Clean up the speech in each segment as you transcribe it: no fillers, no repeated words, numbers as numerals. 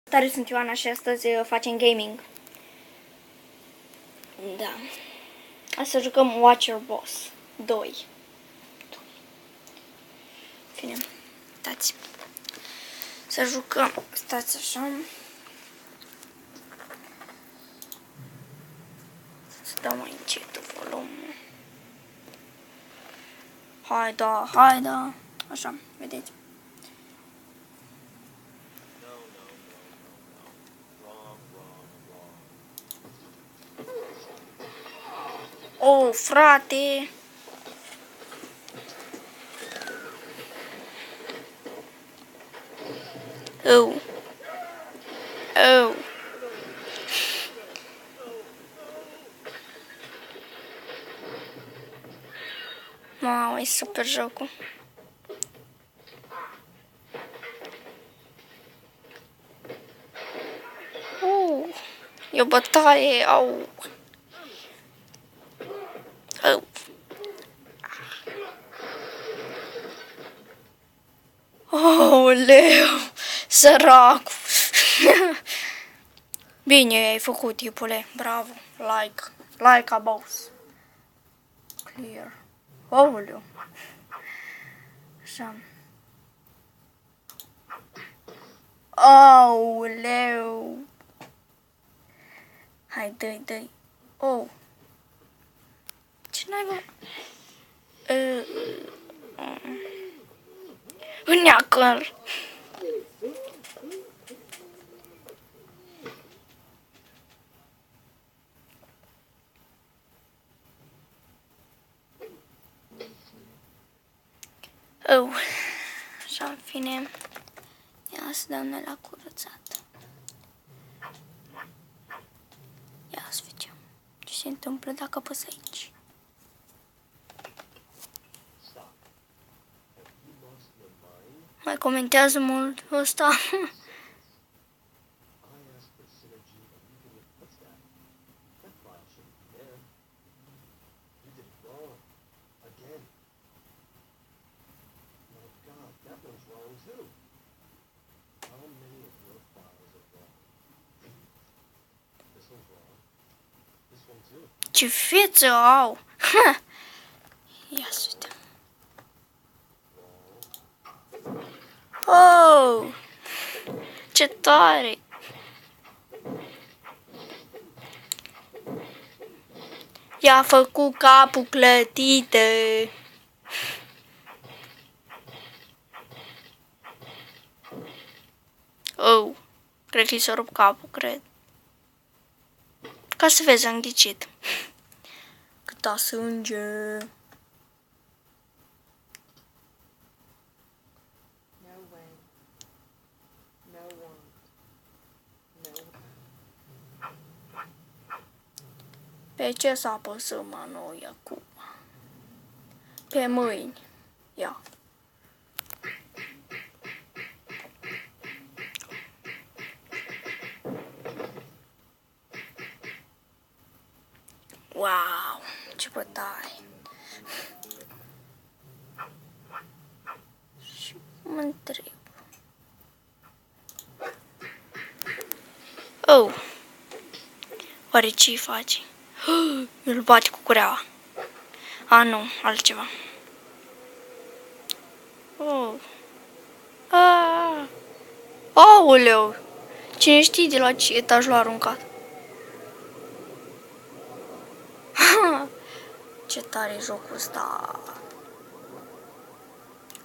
Tare sunt Ioana și astăzi facem gaming. Da. Hai să jucăm Watcher Boss 2. Bine, uitați. Să jucăm. Stați așa. Să dau mai încet volumul. Hai da. Așa, vedeți. Oh, frate! Oh. Mamă, e super jocul. E o bătaie, au. Aoleu, săracu. Bine ai făcut, tipule, bravo, like a boss. Clear. Aoleu. Așa. Aoleu. Hai, dă-i. Oh. Ce n-ai Înneacă-l. Oh. Așa, în fine. Ia să dăm la curățat. Ia să vedem ce se întâmplă dacă apăs aici. Mai comentează mult ăsta. Ce feță au! Ia să vedem. Oh! Ce tare! I-a făcut capul clătită. Oh! Cred că i s-a rupt capul, cred. Ca să vezi, am ghicit. Câta sânge. Pe ce să apăsăm noi acum? Pe mâini. Ia. Wow, ce bătaie. Și mă întreb. Oh. Oare ce-i face? Îl bate cu cureaua. A, nu, altceva. Oh. Aoleu! Cine știe de la ce etaj l-a aruncat? Ce tare e jocul ăsta!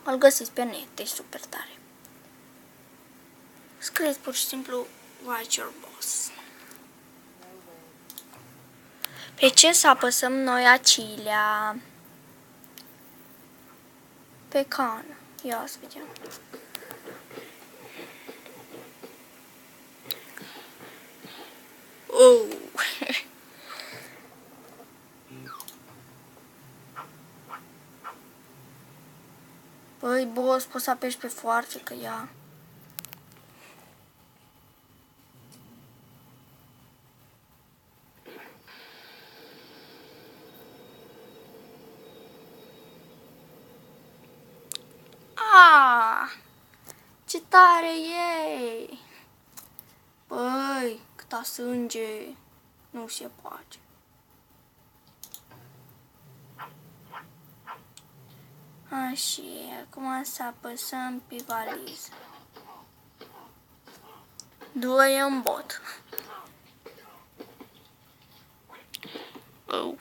Îl găsiți pe net, e super tare. Scrieți pur și simplu Watcher Boss. Pe ce să apăsăm noi acilea? Pe cană. Ia să vedem. Oh. Băi, boss, poți să apeși pe foarte că ea. Ce tare e! Atâta sânge nu se poate. Așa, acum să apăsăm pe valiză. 2 în bot. Oh.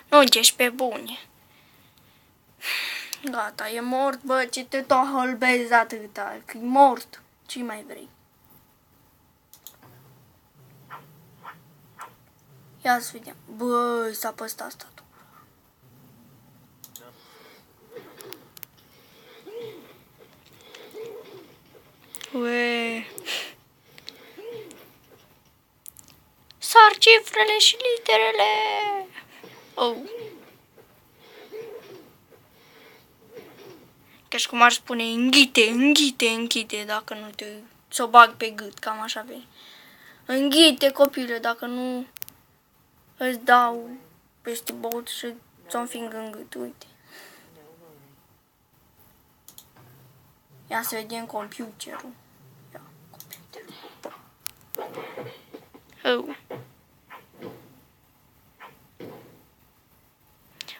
Nu ești pe bune. Gata, e mort, bă, ce te tot holbezi atâta, că e mort. Ce mai vrei? Ia să vedem. Bă, s-a păstrat statul. Ue. Sar cifrele și literele. Oh. Ca și cum ar spune înghite dacă nu te... S-o bag pe gât, cam așa vei. Înghite, copile, dacă nu îți dau peste bot și ți-o înfing în gât, uite. Ia să vedem computerul. Ia, computerul. Oh.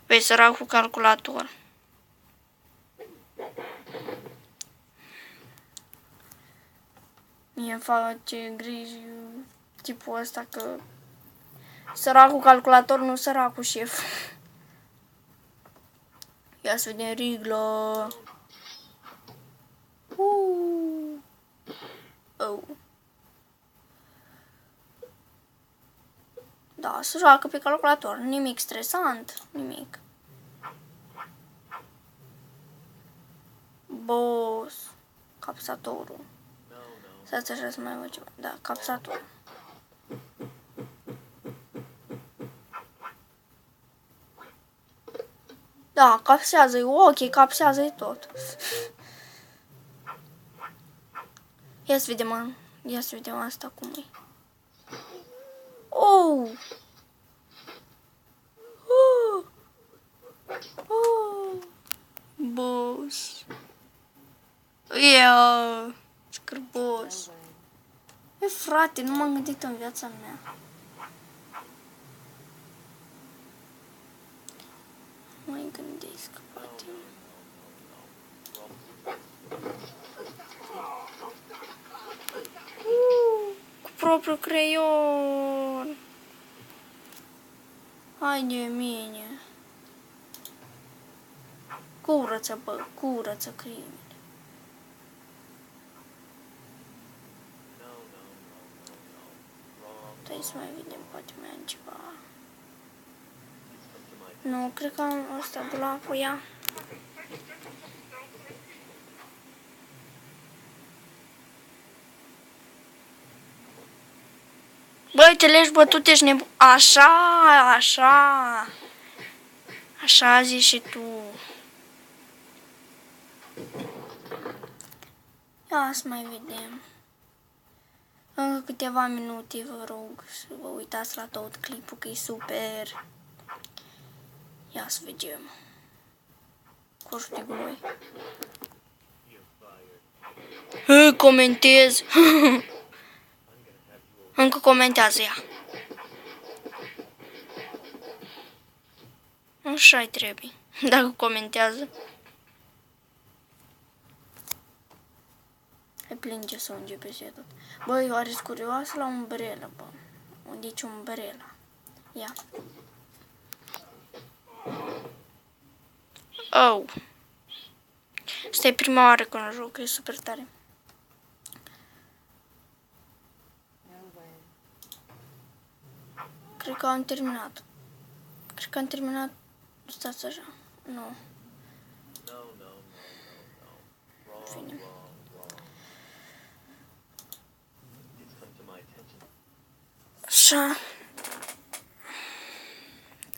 Vei sărac cu calculator. Mie îmi face griji tipul ăsta că săracul calculator, nu săracul șef. Ia să vedem riglă. Oh. Da, să joacă pe calculator. Nimic stresant, nimic. Boss. Capsatorul. Stați așa să mai văd ceva. Da, capsatorul. Da, capsează-i ochii, capsează-i tot. Ia să vedem asta cum e. Oh! Oh! Oh! Boss. Yeah! Scârbos. E, frate, nu m-am gândit în viața mea. Mai gândesc, poate. Cu propriul creion. Hai de mine. Curăță, bă, curăță creion. Trebuie să mai vedem, poate mai am ceva. Nu, cred că am ăsta dulapul, ia. Băi, te leși bătut, ești nebun. Așa. Așa zici și tu. Ia să mai vedem. Încă câteva minute, vă rog, să vă uitați la tot clipul, că e super. Ia să vedem. Coșul de gunoi. Comentez. Încă comentează ea. Așa-i trebuie. Dacă comentează. E plânge sânge peste tot. Băi, eu are curioasă la umbrelă, bă. Unde-i ce umbrela? Ia. Oh. Asta e prima oară când joc, e super tare. Cred că am terminat. Stați așa. Nu. Bine. Așa.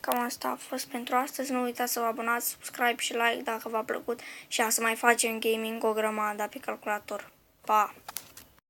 Cam asta a fost pentru astăzi. Nu uitați să vă abonați, subscribe și like dacă v-a plăcut și să mai facem gaming o grămadă pe calculator. Pa!